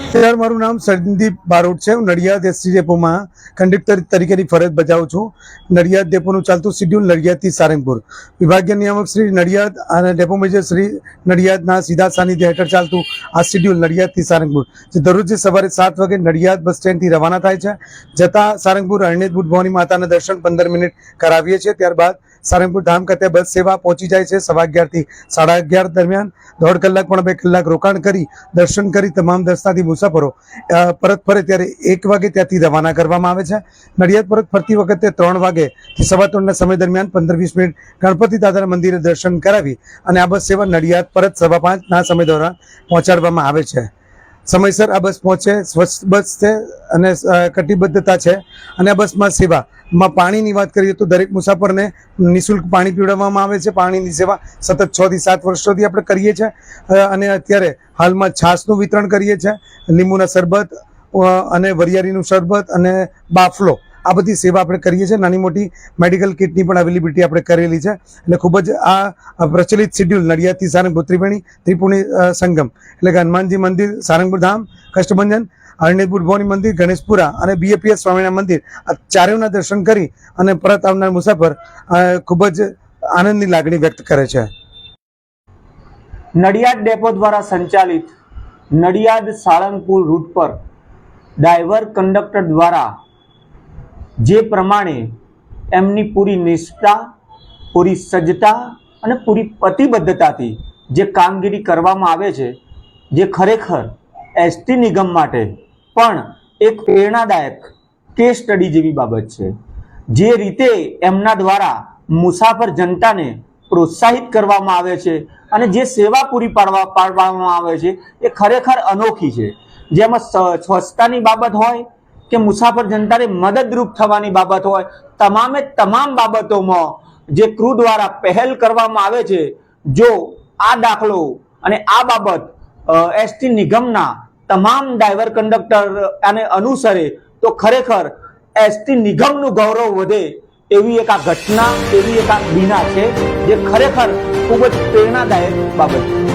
यार मारू नाम संदीप बारोट है। नड़ियाद एसटी डेपो में कंडक्टर तरीके फरज बजावुं छुं। नड़ियाद डेपोनुं चालतुं शेड्यूल नड़ियादथी सारंगपुर। विभागीय नियामक श्री नड़ियाद अने डेपो मेनेजर श्री नड़ियादना सीधा सानिध्य हेठळ चालतुं आ शेड्यूल नड़ियादथी सारंगपुर जे दररोज सवारे 7 वागे नड़ियाद बस स्टेन्ड थी रवाना थाय छे। जता सारंगपुर अरण्येत भवानी माताना दर्शन 15 मिनिट करावीए छे। त्यारबाद सारंगपुर धाम खाते बस सेवा पहुंची जाए छे। 11:15 થી 11:30 दरमियान 1.5 કલાક પણ 2 કલાક રોકાણ કરી દર્શન કરી તમામ દર્શનાર્થી મુસાફરો પરત ફરે ત્યારે 1 વાગે ત્યાંથી રવાના કરવામાં આવે છે। નડિયાદ પરત ફરતી વખતે 3 વાગે થી 3:15 સમય દરમિયાન 15-20 મિનિટ ગણપતિ દાદાના મંદિરે દર્શન કરાવી અને આ બસ સેવા નડિયાદ પરત 5:15 સમય દરમિયાન પહોંચાડવામાં આવે છે। સમયસર આ બસ પહોંચે, સ્વચ્છ બસ છે અને કટિબદ્ધતા છે। અને આ બસમાં સેવામાં પાણીની વાત કરીએ તો દરેક મુસાફરને નિઃશુલ્ક પાણી પીવડાવવામાં આવે છે। પાણીની સેવા સતત 6 થી 7 વર્ષોથી આપણે કરીએ છીએ અને અત્યારે હાલમાં છાશનું વિતરણ કરીએ છીએ। લીંબુના શરબત અને વરિયાળીનું શરબત અને બાફલો આ બધી સેવા આપણે કરીએ છીએ। નાની મોટી મેડિકલ કિટની પણ અવેલેબિલિટી આપણે કરેલી છે। એટલે ખૂબ જ આ પ્રચલિત શેડ્યુલ નડિયાદથી સારંગપુર ત્રિપુણી સંગમ એટલે કે હનુમાનજી મંદિર, સારંગપુર ધામ, કષ્ટભંજન, અરણ્યપુર ભવાની મંદિર, ગણેશપુરા અને બીએપીએસ સ્વામિનારાયણ મંદિર આ ચારેયના દર્શન કરી અને પરત આવનાર મુસાફર ખૂબ જ આનંદની લાગણી વ્યક્ત કરે છે। નડિયાદ ડેપો દ્વારા સંચાલિત નડિયાદ સાળંગપુર રૂટ પર ડ્રાઈવર કંડક્ટર દ્વારા જે પ્રમાણે એમની પૂરી નિષ્ઠા, પૂરી સજ્જતા અને પૂરી પ્રતિબદ્ધતાથી જે કામગીરી કરવામાં આવે છે, જે ખરેખર એસટી નિગમ માટે પણ એક પ્રેરણાદાયક કેસ સ્ટડી જેવી બાબત છે। જે રીતે એમના દ્વારા મુસાફર જનતાને પ્રોત્સાહિત કરવામાં આવે છે અને જે સેવા પૂરી પાડવામાં આવે છે એ ખરેખર અનોખી છે। જેમાં સ્વચ્છતાની બાબત હોય કે મુસાફર જનતાને મદદરૂપ થવાની બાબત હોય, તમામે તમામ બાબતોમાં જે ક્રૂ દ્વારા પહેલ કરવામાં આવે છે। જો આ દાખલો અને આ બાબત એસટી નિગમના તમામ ડ્રાઈવર કંડક્ટર આને અનુસરે તો ખરેખર એસટી નિગમનું ગૌરવ વધે એવી એક આ ઘટના, એવી એક આ બીના છે જે ખરેખર ખૂબ જ પ્રેરણાદાયક બાબત છે।